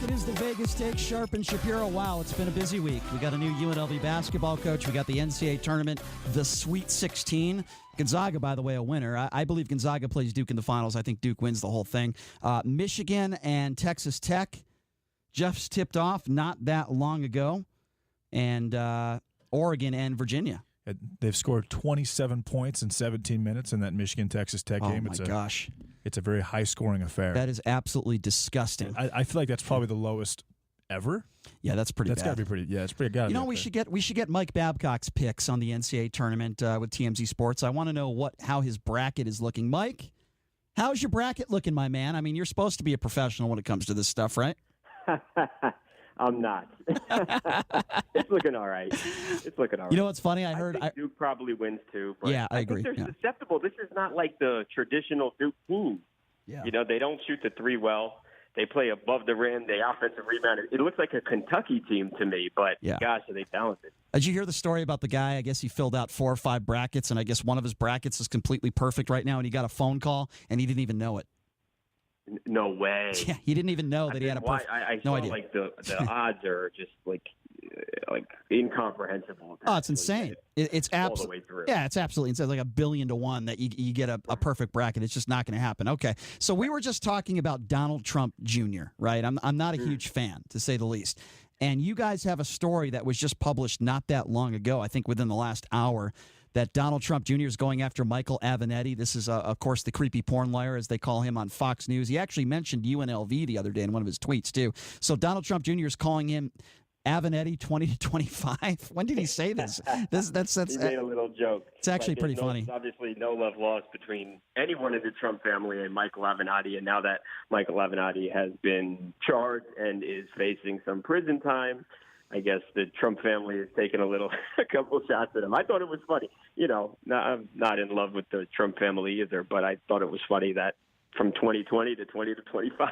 It is the Vegas Stakes, Sharp and Shapiro. Wow, it's been a busy week. We got a new UNLV basketball coach. We got the NCAA tournament, the Sweet 16. Gonzaga, by the way, a winner. I believe Gonzaga plays Duke in the finals. I think Duke wins the whole thing. Michigan and Texas Tech just tipped off not that long ago. And Oregon and Virginia. They've scored 27 points in 17 minutes in that Michigan-Texas Tech game. Oh, my gosh. It's a very high-scoring affair. That is absolutely disgusting. I feel like that's probably the lowest ever. Yeah, that's pretty bad. That's got to be pretty. Yeah, it's pretty good. You know, we should get Mike Babcock's picks on the NCAA tournament with TMZ Sports. I want to know how his bracket is looking. Mike, how's your bracket looking, my man? I mean, you're supposed to be a professional when it comes to this stuff, right? I'm not. It's looking all right. You know what's funny? I think Duke probably wins too. But yeah, I agree. think they're susceptible. This is not like the traditional Duke team. Yeah. You know, they don't shoot the three well. They play above the rim. They offensive rebound. It looks like a Kentucky team to me, but gosh, are they talented. Did you hear the story about the guy? I guess he filled out 4 or 5 brackets, and I guess one of his brackets is completely perfect right now, and he got a phone call, and he didn't even know it. No way. Yeah, he didn't even know that he had a perfect. I no saw idea. Like the odds are just like incomprehensible. Oh, it's insane. It's all the way through. Yeah, it's absolutely insane. It's like 1 billion to 1 that you get a perfect bracket. It's just not going to happen. Okay, so we were just talking about Donald Trump Jr., right? I'm not a huge fan, to say the least. And you guys have a story that was just published not that long ago, I think within the last hour, that Donald Trump Jr. is going after Michael Avenatti. This is, of course, the creepy porn lawyer, as they call him on Fox News. He actually mentioned UNLV the other day in one of his tweets, too. So Donald Trump Jr. is calling him Avenatti 20 to 25. When did he say this? That's he made a little joke. It's actually pretty funny. There's obviously no love lost between anyone in the Trump family and Michael Avenatti, and now that Michael Avenatti has been charged and is facing some prison time, I guess the Trump family has taken a couple shots at him. I thought it was funny. You know, I'm not in love with the Trump family either, but I thought it was funny that from 2020 to 20 to 25.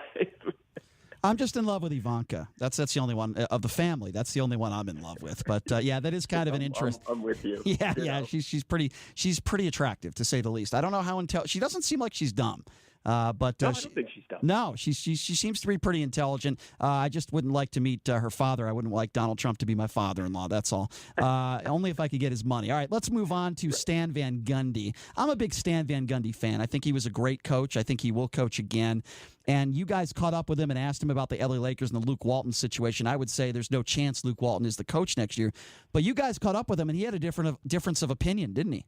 I'm just in love with Ivanka. That's the only one of the family. That's the only one I'm in love with. But yeah, that is kind of an interest. I'm with you. Yeah. She's pretty attractive, to say the least. I don't know how she doesn't seem like she's dumb. But no, I don't think she's dumb. No, she seems to be pretty intelligent. I just wouldn't like to meet her father. I wouldn't like Donald Trump to be my father-in-law. That's all. Only if I could get his money. All right, let's move on to Stan Van Gundy. I'm a big Stan Van Gundy fan. I think he was a great coach. I think he will coach again. And you guys caught up with him and asked him about the LA Lakers and the Luke Walton situation. I would say there's no chance Luke Walton is the coach next year. But you guys caught up with him, and he had a difference of opinion, didn't he?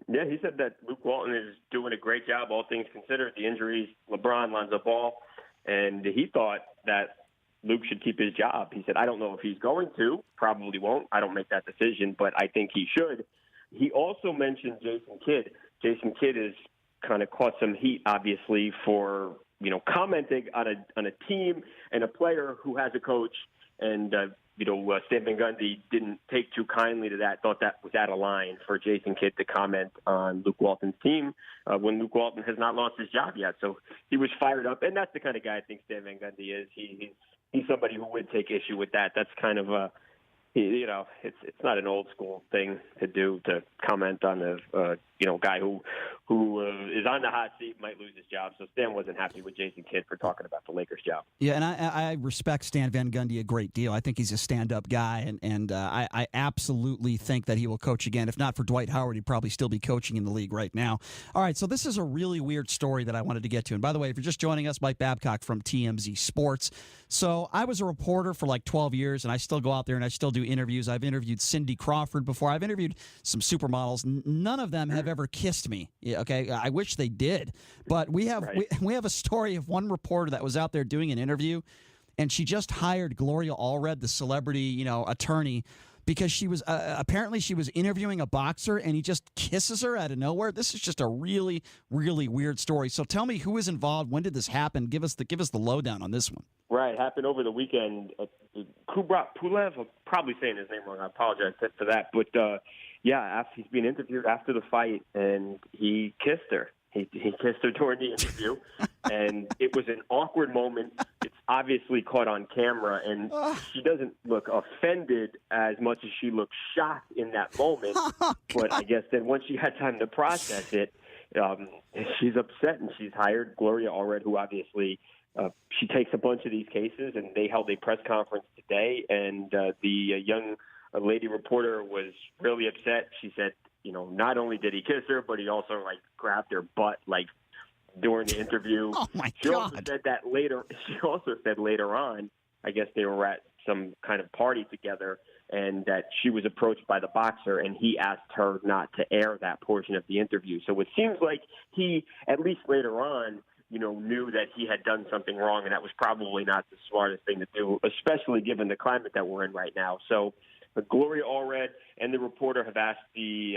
Yeah, he said that Luke Walton is doing a great job, all things considered. The injuries, LeBron, Lonzo Ball, and he thought that Luke should keep his job. He said, I don't know if he's going to, probably won't. I don't make that decision, but I think he should. He also mentioned Jason Kidd. Jason Kidd has kind of caught some heat, obviously, for commenting on a team and a player who has a coach, and Stan Van Gundy didn't take too kindly to that, thought that was out of line for Jason Kidd to comment on Luke Walton's team when Luke Walton has not lost his job yet. So he was fired up, and that's the kind of guy I think Stan Van Gundy is. He's somebody who would take issue with that. That's kind of it's not an old school thing to do, to comment on a guy who is on the hot seat, might lose his job. So Stan wasn't happy with Jason Kidd for talking about the Lakers job. Yeah, and I respect Stan Van Gundy a great deal. I think he's a stand-up guy, and I absolutely think that he will coach again. If not for Dwight Howard, he'd probably still be coaching in the league right now. All right, so this is a really weird story that I wanted to get to. And by the way, if you're just joining us, Mike Babcock from TMZ Sports. So I was a reporter for like 12 years, and I still go out there and I still do interviews. I've interviewed Cindy Crawford before. I've interviewed some supermodels. None of them have ever kissed me. Yeah, okay, I wish they did. But we have we have a story of one reporter that was out there doing an interview, and she just hired Gloria Allred, the celebrity, attorney, because she was apparently she was interviewing a boxer, and he just kisses her out of nowhere. This is just a really, really weird story. So tell me, who is involved? When did this happen? Give us the lowdown on this one. Right, happened over the weekend. Pulev, I'm probably saying his name wrong. I apologize for that. But after he's being interviewed after the fight, and he kissed her. He kissed her during the interview, and it was an awkward moment. It's obviously caught on camera, and she doesn't look offended as much as she looked shocked in that moment. But I guess then once she had time to process it, she's upset, and she's hired Gloria Allred, who obviously she takes a bunch of these cases, and they held a press conference today, and the young lady reporter was really upset. She said, not only did he kiss her, but he also grabbed her butt during the interview. Oh my She God! also said that later. She also said later on, I guess they were at some kind of party together, and that she was approached by the boxer, and he asked her not to air that portion of the interview. So it seems like he, at least later on, knew that he had done something wrong, and that was probably not the smartest thing to do, especially given the climate that we're in right now. So Gloria Allred and the reporter have asked the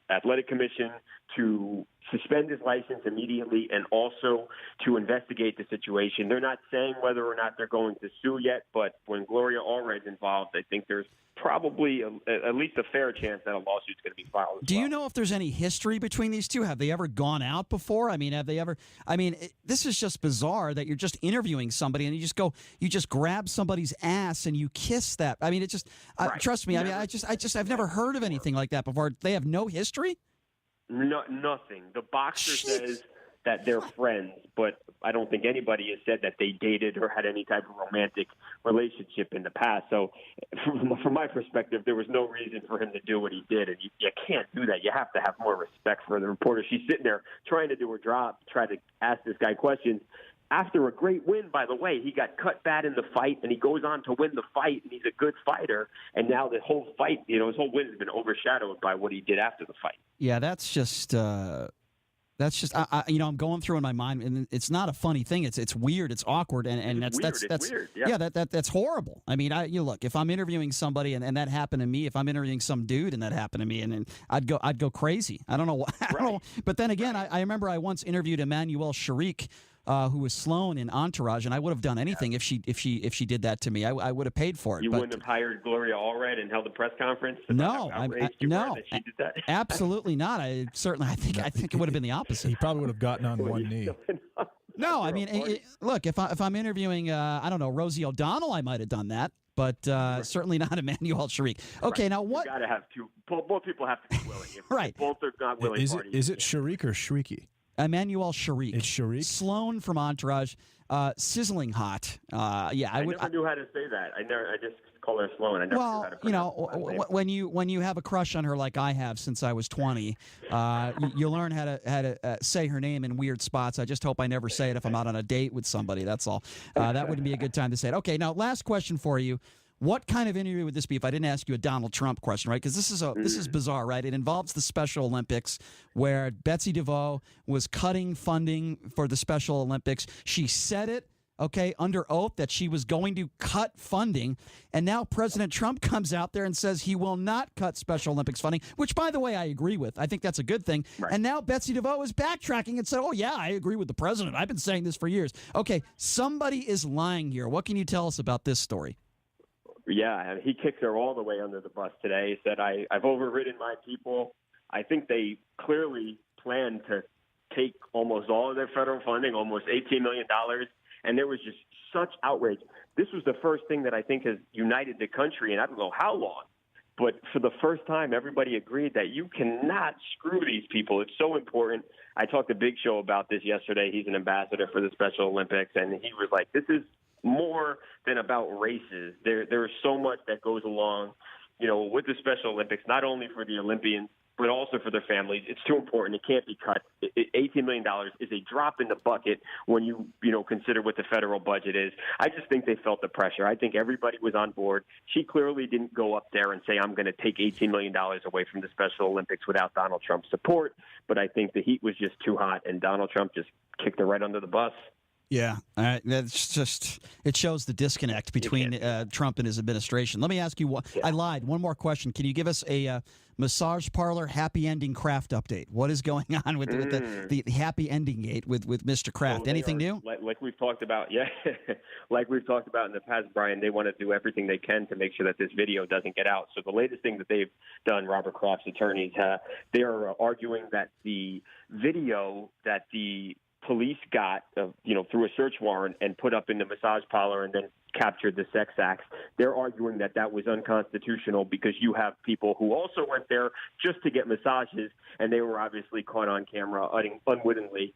athletic commission to suspend his license immediately and also to investigate the situation. They're not saying whether or not they're going to sue yet, but when Gloria Allred's involved, I think there's probably at least a fair chance that a lawsuit's going to be filed. Do you know if there's any history between these two? Have they ever gone out before? This is just bizarre that you're just interviewing somebody and you just grab somebody's ass and you kiss that. I mean, it just Right. Trust me. I've never heard of anything like that before. They have no history. No, nothing. The boxer says that they're friends, but I don't think anybody has said that they dated or had any type of romantic relationship in the past. So from my perspective, there was no reason for him to do what he did, and you can't do that. You have to have more respect for the reporter. She's sitting there trying to do her job, trying to ask this guy questions. After a great win, by the way, he got cut bad in the fight, and he goes on to win the fight, and he's a good fighter. And now the whole fight, his whole win has been overshadowed by what he did after the fight. Yeah, that's just I'm going through in my mind, and it's not a funny thing. It's weird. It's awkward, and that's weird. Yeah, that's horrible. I mean, look, if I'm interviewing somebody and that happened to me, if I'm interviewing some dude and that happened to me, and I'd go crazy. I don't know why. I don't know. But then again, I remember I once interviewed Emmanuel Sharik, who was Sloan in Entourage, and I would have done anything if she did that to me. I would have paid for it. You wouldn't have hired Gloria Allred and held a press conference? No, that she did that? Absolutely not. I think it would have been the opposite. He probably would have gotten on one knee. No, I mean, look, if I'm interviewing, I don't know, Rosie O'Donnell, I might have done that, but certainly not Emmanuel Sharik. Okay, now what? You got to have two. Both people have to be willing. If right. Both are not willing. Is it Sharik or Shrieky? Emmanuel Sharik. It's Sharik? Sloan from Entourage. Sizzling hot. I never knew how to say that. I just call her Sloan. I never knew how to pronounce when you have a crush on her like I have since I was 20, you learn how to say her name in weird spots. I just hope I never say it if I'm out on a date with somebody. That's all. That wouldn't be a good time to say it. Okay, now last question for you. What kind of interview would this be if I didn't ask you a Donald Trump question, right? Because this is bizarre, right? It involves the Special Olympics, where Betsy DeVos was cutting funding for the Special Olympics. She said it, under oath that she was going to cut funding, and now President Trump comes out there and says he will not cut Special Olympics funding, which, by the way, I agree with. I think that's a good thing. Right. And now Betsy DeVos is backtracking and said, oh, yeah, I agree with the president. I've been saying this for years. Okay, somebody is lying here. What can you tell us about this story? Yeah, he kicked her all the way under the bus today. He said, I've overridden my people. I think they clearly plan to take almost all of their federal funding, almost $18 million, and there was just such outrage. This was the first thing that I think has united the country in I don't know how long. But for the first time, everybody agreed that you cannot screw these people. It's so important. I talked to Big Show about this yesterday. He's an ambassador for the Special Olympics, and he was like, this is more than about races. There's so much that goes along, with the Special Olympics, not only for the Olympians, but also for their families. It's too important. It can't be cut. $18 million is a drop in the bucket when you consider what the federal budget is. I just think they felt the pressure. I think everybody was on board. She clearly didn't go up there and say, I'm going to take $18 million away from the Special Olympics without Donald Trump's support. But I think the heat was just too hot, and Donald Trump just kicked her right under the bus. Yeah, that's just it shows the disconnect between Trump and his administration. Let me ask you what I lied. One more question. Can you give us a massage parlor happy ending Kraft update? What is going on with the happy ending gate with Mr. Kraft? Anything new? Like we've talked about, like we've talked about in the past, Brian. They want to do everything they can to make sure that this video doesn't get out. So the latest thing that they've done, Robert Kraft's attorneys, they are arguing that the video that the police got, through a search warrant and put up in the massage parlor and then captured the sex acts. They're arguing that that was unconstitutional because you have people who also went there just to get massages, and they were obviously caught on camera unwittingly.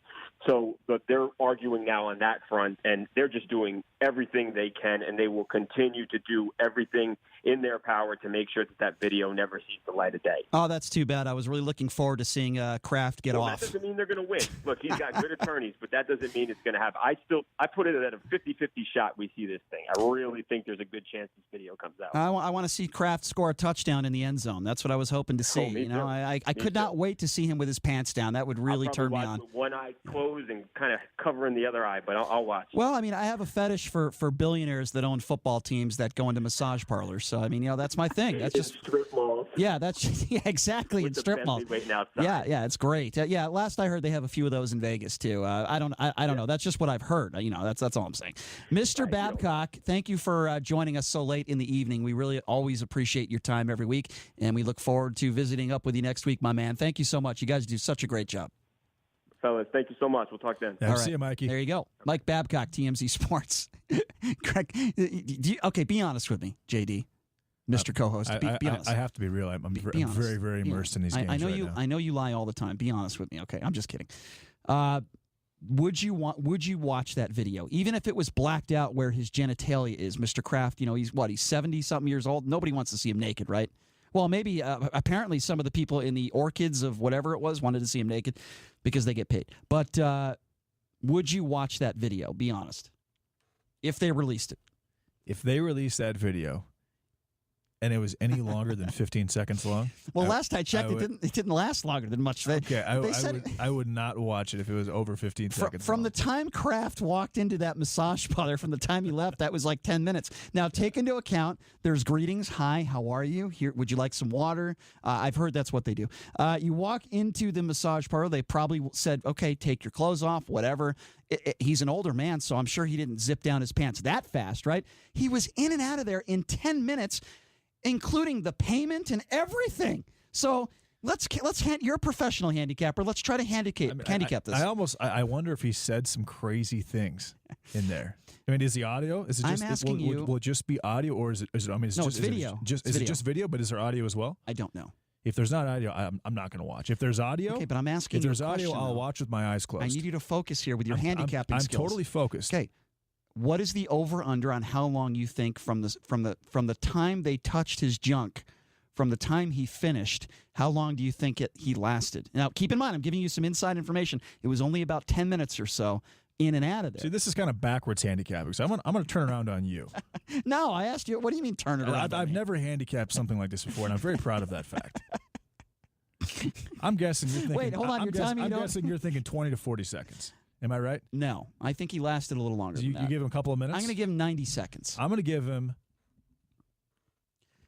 So, but they're arguing now on that front, and they're just doing everything they can, and they will continue to do everything in their power to make sure that that video never sees the light of day. Oh, that's too bad. I was really looking forward to seeing Kraft get off. That doesn't mean they're going to win. Look, he's got good attorneys, but that doesn't mean it's going to happen. I put it at a 50-50 shot we see this thing. I really think there's a good chance this video comes out. I want to see Kraft score a touchdown in the end zone. That's what I was hoping to see. Me too. I could not wait to see him with his pants down. That would really turn me on. With one eye closed and kind of covering the other eye, but I'll watch. Well, I mean, I have a fetish for billionaires that own football teams that go into massage parlors. So, I mean, that's my thing. That's just strip malls. Yeah, that's exactly in strip malls. Yeah, it's great. Yeah, last I heard they have a few of those in Vegas too. I don't know. That's just what I've heard. That's all I'm saying. Mr. Babcock, thank you for joining us so late in the evening. We really always appreciate your time every week, and we look forward to visiting up with you next week, my man. Thank you so much. You guys do such a great job. Fellas, thank you so much. We'll talk then. Yeah, see you, Mikey. There you go. Mike Babcock, TMZ Sports. Craig, okay, be honest with me, JD. Mr. Co-host, be honest. I have to be real. I'm very, very immersed in these games. I know you lie all the time. Be honest with me. Okay, I'm just kidding. Would you watch that video, even if it was blacked out where his genitalia is? Mr. Kraft, he's 70-something years old. Nobody wants to see him naked, right? Well, maybe apparently some of the people in the orchids of whatever it was wanted to see him naked because they get paid. But would you watch that video? Be honest. If they released it. If they released that video and it was any longer than 15 seconds long. Well, last I checked, it didn't last longer than much. Okay, I would not watch it if it was over 15 seconds From long. the time Kraft walked into that massage parlor, from the time he left, that was like 10 minutes. Now, take into account, there's greetings. Hi, how are you? Here, would you like some water? I've heard that's what they do. You walk into the massage parlor, they probably said, okay, take your clothes off, whatever. He's an older man, so I'm sure he didn't zip down his pants that fast, right? He was in and out of there in 10 minutes, including the payment and everything. So you're a professional handicapper. Let's try to handicap this. I wonder if he said some crazy things in there. I mean, is the audio? Is it just? I'm asking you. Will it just be audio, or is it? I mean, it's video. Is it just video? But is there audio as well? I don't know. If there's not audio, I'm not going to watch. If there's audio, okay, but I'm asking. If there's audio, I'll watch with my eyes closed. I need you to focus here with your handicapping skills. I'm totally focused. Okay. What is the over/under on how long you think from the time they touched his junk, from the time he finished? How long do you think he lasted? Now, keep in mind, I'm giving you some inside information. It was only about 10 minutes or so in and out of there. See, this is kind of backwards handicapping. So I'm going to turn around on you. No, I asked you. What do you mean turn it around? I've never handicapped something like this before, and I'm very proud of that fact. I'm guessing you're thinking. Wait, hold on. I'm guessing you're thinking 20 to 40 seconds. Am I right? No, I think he lasted a little longer. You give him a couple of minutes? I'm going to give him 90 seconds. I'm going to give him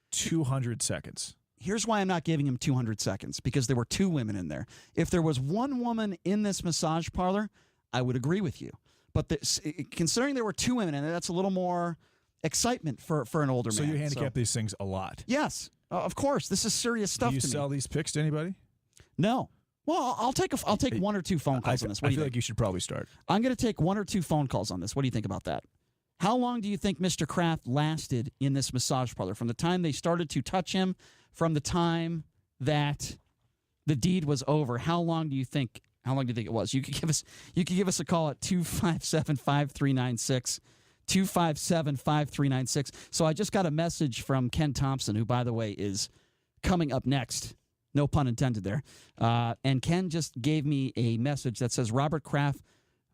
200 seconds. Here's why I'm not giving him 200 seconds, because there were two women in there. If there was one woman in this massage parlor, I would agree with you. But considering there were two women in there, that's a little more excitement for an older man. So you handicap these things a lot? Yes, of course. This is serious stuff. Do you to sell me. these picks to anybody? No. Well, I'll take one or two phone calls on this. What I do you feel think? like you should probably start. I'm going to take one or two phone calls on this. What do you think about that? How long do you think Mr. Kraft lasted in this massage parlor? From the time they started to touch him, from the time that the deed was over, how long do you think it was? You could give us a call at 257-5396. 257-5396. So I just got a message from Ken Thompson, who, by the way, is coming up next. No pun intended there. And Ken just gave me a message that says Robert Kraft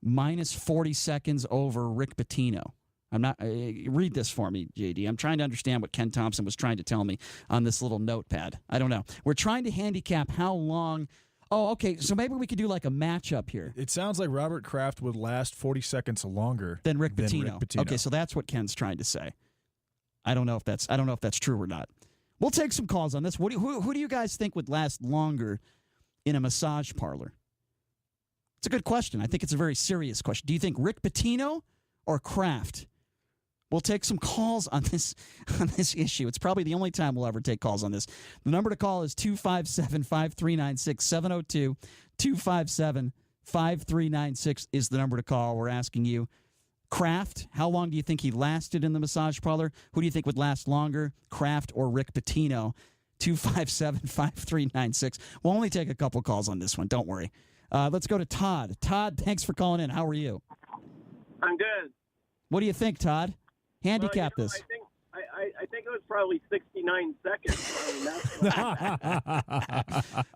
minus 40 seconds over Rick Pitino. I'm not. Read this for me, JD. I'm trying to understand what Ken Thompson was trying to tell me on this little notepad. I don't know. We're trying to handicap how long. Oh, okay. So maybe we could do like a matchup here. It sounds like Robert Kraft would last 40 seconds longer than Rick Pitino. Okay, so that's what Ken's trying to say. I don't know if that's true or not. We'll take some calls on this. Who do you guys think would last longer in a massage parlor? It's a good question. I think it's a very serious question. Do you think Rick Pitino or Kraft? We'll take some calls on this issue. It's probably the only time we'll ever take calls on this. The number to call is 257-5396. 702-257-5396 is the number to call. We're asking you, Kraft, how long do you think he lasted in the massage parlor? Who do you think would last longer, Kraft or Rick Pitino? 257-5396. We'll only take a couple calls on this one. Don't worry. Let's go to Todd. Todd, thanks for calling in. How are you? I'm good. What do you think, Todd? Handicap Well, this. I think it was probably 69 seconds.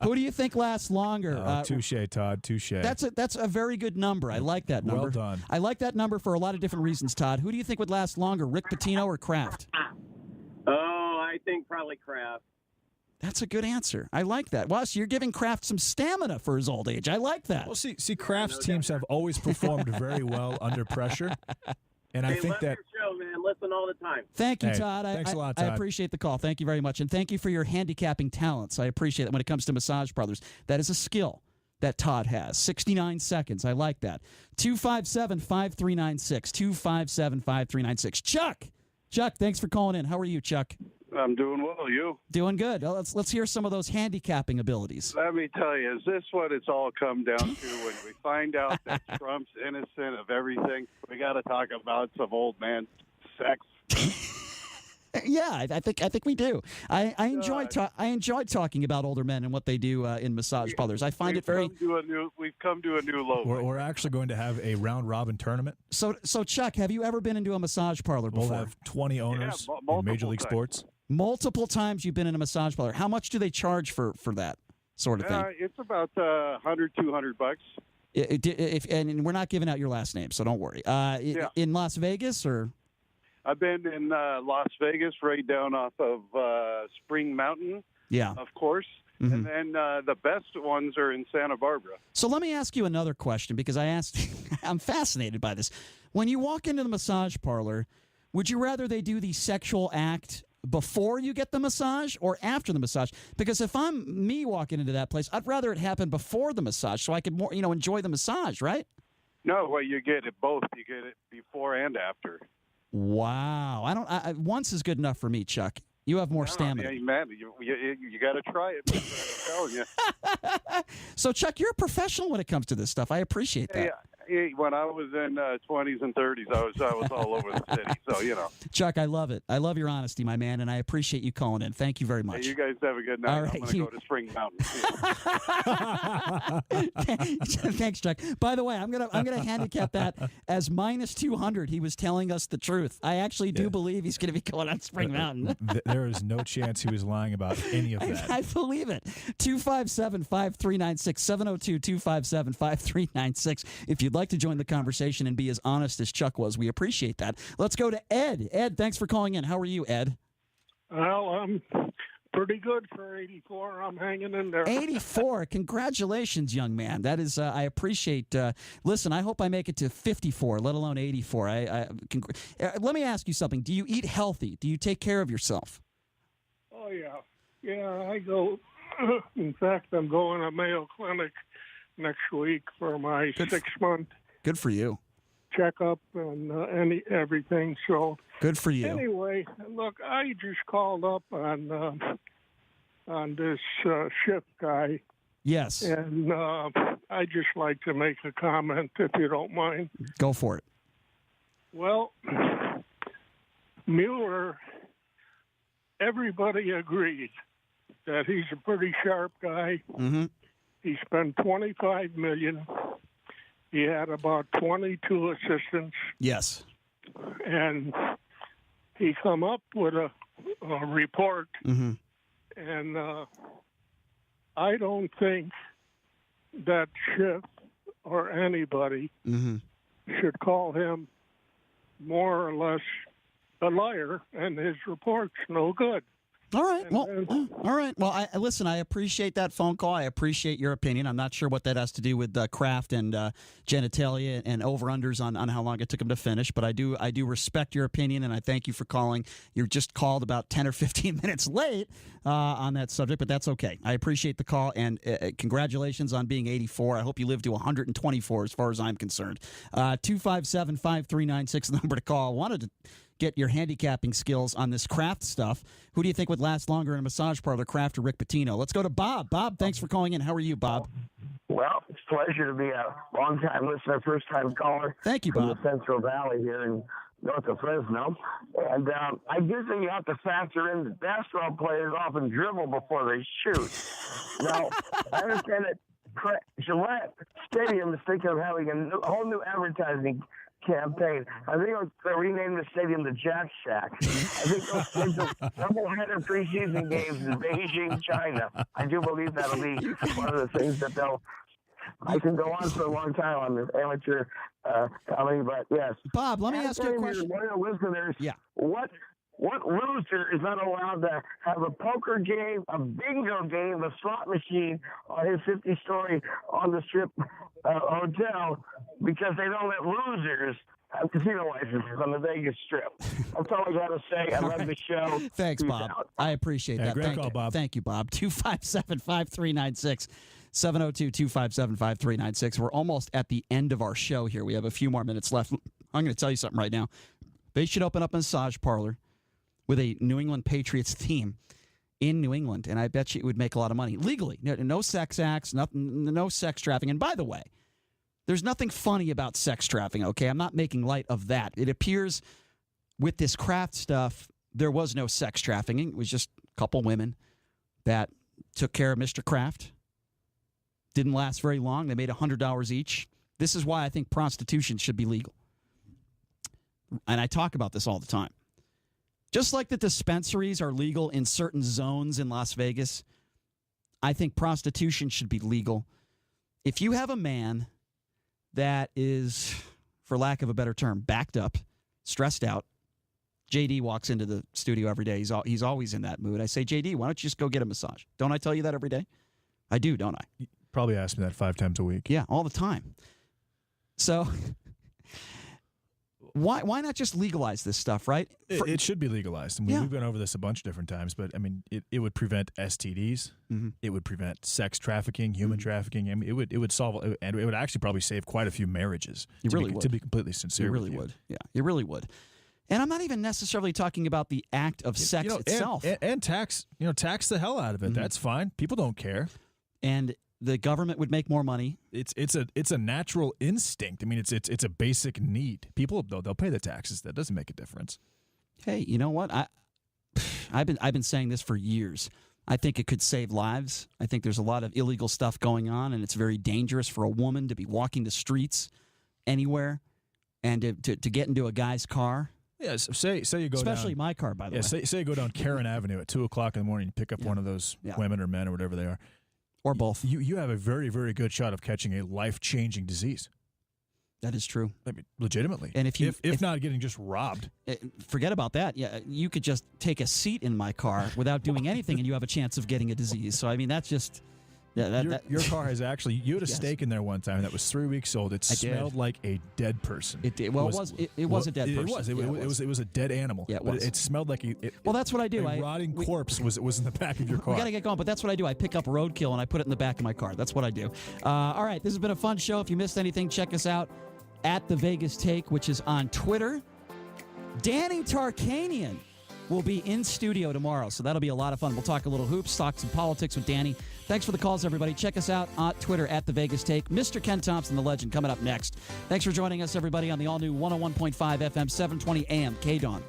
Who do you think lasts longer? Touche, Todd. Touche. That's a very good number. I like that number. Well done. I like that number for a lot of different reasons, Todd. Who do you think would last longer, Rick Pitino or Kraft? I think probably Kraft. That's a good answer. I like that. Well, so you're giving Kraft some stamina for his old age. I like that. Well, see, Kraft's teams have always performed very well under pressure, and I think love that. your show, man. Listen all the time. Thank you, Hey, Todd. thanks a lot, I Todd. appreciate the call. Thank you very much. And thank you for your handicapping talents. I appreciate it when it comes to massage parlors. That is a skill that Todd has. 69 seconds. I like that. 257-5396. 257-5396. Chuck, thanks for calling in. How are you, Chuck? I'm doing well. You? Doing good. Let's hear some of those handicapping abilities. Let me tell you, is this what it's all come down to when we find out that Trump's innocent of everything? We got to talk about some old man sex. Yeah, I think we do. I enjoy talking about older men and what they do in massage parlors. I find it very. We've come to a new low. We're actually going to have a round robin tournament. So Chuck, have you ever been into a massage parlor before? We'll have 20 owners in multiple Major League times. Sports. Multiple times you've been in a massage parlor. How much do they charge for that sort of thing? It's about $100, $200. And we're not giving out your last name, so don't worry. In Las Vegas or? I've been in Las Vegas, right down off of Spring Mountain, Yeah. of course. Mhm. And then the best ones are in Santa Barbara. So let me ask you another question because I'm fascinated by this. When you walk into the massage parlor, would you rather they do the sexual act before you get the massage or after the massage? Because if I'm me walking into that place, I'd rather it happen before the massage so I could more, enjoy the massage, right? No, well, you get it both. You get it before and after. Wow. Once is good enough for me, Chuck. You have more stamina. Yeah, man, you got to try it. I'm telling you. So, Chuck, you're a professional when it comes to this stuff. I appreciate that. Hey, when I was in 20s and 30s, I was all over the city. So, Chuck, I love it. I love your honesty, my man, and I appreciate you calling in. Thank you very much. Hey, you guys have a good night. All right, I'm going to go to Spring Mountain. Thanks, Chuck. By the way, I'm gonna handicap that as minus 200. He was telling us the truth. I actually do believe he's going to be going on Spring Mountain. There is no chance he was lying about any of that. I believe it. 257-5396, 702-257-5396. If you'd like to join the conversation and be as honest as Chuck was, we appreciate that. Let's go to Ed. Ed, thanks for calling in. How are you, Ed? Well, I'm pretty good for 84. I'm hanging in there. 84. Congratulations, young man. That is, I appreciate. Listen, I hope I make it to 54, let alone 84. Let me ask you something. Do you eat healthy? Do you take care of yourself? Oh, yeah. Yeah, I go. In fact, I'm going to Mayo Clinic next week for my 6-month Good for you. checkup and everything. So Good for you. anyway, look, I just called up on this shift guy, Yes. and I just like to make a comment, if you don't mind. Go for it. Well, Mueller, everybody agreed that he's a pretty sharp guy. Mm-hmm. He spent $25 million. He had about 22 assistants, Yes. and he come up with a report. Mm-hmm. And I don't think that Schiff or anybody Mm-hmm. should call him more or less a liar, and his report's no good. All right. Well, And all right. Well, listen, I appreciate that phone call. I appreciate your opinion. I'm not sure what that has to do with Kraft and genitalia and over-unders on how long it took him to finish, but I do respect your opinion, and I thank you for calling. You're just called about 10 or 15 minutes late on that subject, but that's okay. I appreciate the call, and congratulations on being 84. I hope you live to 124 as far as I'm concerned. 257-5396, the number to call. I wanted to get your handicapping skills on this Kraft stuff. Who do you think would last longer in a massage parlor, Kraft or Rick Pitino? Let's go to Bob. Bob, thanks for calling in. How are you, Bob? Well, pleasure to be a long-time listener, first-time caller. Thank you, from Bob. the Central Valley here in north of Fresno. And I do think you have to factor in that basketball players often dribble before they shoot. Now, I understand that Gillette Stadium is thinking of having a whole new advertising campaign. I think they'll rename the stadium the Jack Shack. I think they'll schedule double-header preseason games in Beijing, China. I do believe that'll be one of the things that I can go on for a long time on this amateur comedy, but yes. Bob, let me ask you a question. Loyal listeners, yeah. What loser is not allowed to have a poker game, a bingo game, a slot machine on his 50-story on the strip hotel because they don't let losers have casino licenses on the Vegas Strip? That's all I got to say. I love the show. Thanks, Peace Bob. out. I appreciate that. Great Thank call, you. Bob. Thank you, Bob. 257-5396. 702-257-5396. We're almost at the end of our show here. We have a few more minutes left. I'm going to tell you something right now. They should open up a massage parlor with a New England Patriots theme in New England, and I bet you it would make a lot of money. Legally. No sex acts, no sex trafficking. And by the way, there's nothing funny about sex trafficking, okay? I'm not making light of that. It appears with this Kraft stuff, there was no sex trafficking. It was just a couple women that took care of Mr. Kraft. Didn't last very long. They made $100 each. This is why I think prostitution should be legal. And I talk about this all the time. Just like the dispensaries are legal in certain zones in Las Vegas, I think prostitution should be legal. If you have a man that is, for lack of a better term, backed up, stressed out, JD walks into the studio every day. He's always in that mood. I say, JD, why don't you just go get a massage? Don't I tell you that every day? I do, don't I? You probably ask me that 5 times a week. Yeah, all the time. So why not just legalize this stuff, right? It should be legalized. I mean, we've gone over this a bunch of different times, but I mean, it would prevent STDs. Mm-hmm. It would prevent sex trafficking, human trafficking. I mean, it would solve, and it would actually probably save quite a few marriages. To be completely sincere, it really would. Yeah, it really would. And I'm not even necessarily talking about the act of sex itself. And tax, tax the hell out of it. Mm-hmm. That's fine. People don't care. And the government would make more money. It's a natural instinct. I mean, it's a basic need. People they'll pay the taxes. That doesn't make a difference. Hey, you know what? I've been saying this for years. I think it could save lives. I think there's a lot of illegal stuff going on, and it's very dangerous for a woman to be walking the streets anywhere and to get into a guy's car. Yes, say you go especially down, my car, by the way. Say you go down Karen Avenue at 2:00 in the morning and pick up one of those women or men or whatever they are. Or both. You have a very, very good shot of catching a life-changing disease. That is true. I mean, legitimately. And if not getting just robbed. Forget about that. Yeah, you could just take a seat in my car without doing anything, and you have a chance of getting a disease. So, I mean, that's just... Your car has actually... You had a steak in there one time that was 3 weeks old. It smelled like a dead person. It did. Well, it was a dead person. It was a dead animal. Yeah, it was. But it smelled like well, that's what I do. A rotting corpse was in the back of your car. We got to get going, but that's what I do. I pick up roadkill and I put it in the back of my car. That's what I do. All right, this has been a fun show. If you missed anything, check us out at The Vegas Take, which is on Twitter. Danny Tarkanian will be in studio tomorrow, so that'll be a lot of fun. We'll talk a little hoops, talk some politics with Danny. Thanks for the calls, everybody. Check us out on Twitter at The Vegas Take. Mr. Ken Thompson, the legend, coming up next. Thanks for joining us, everybody, on the all-new 101.5 FM, 720 AM, KDWN.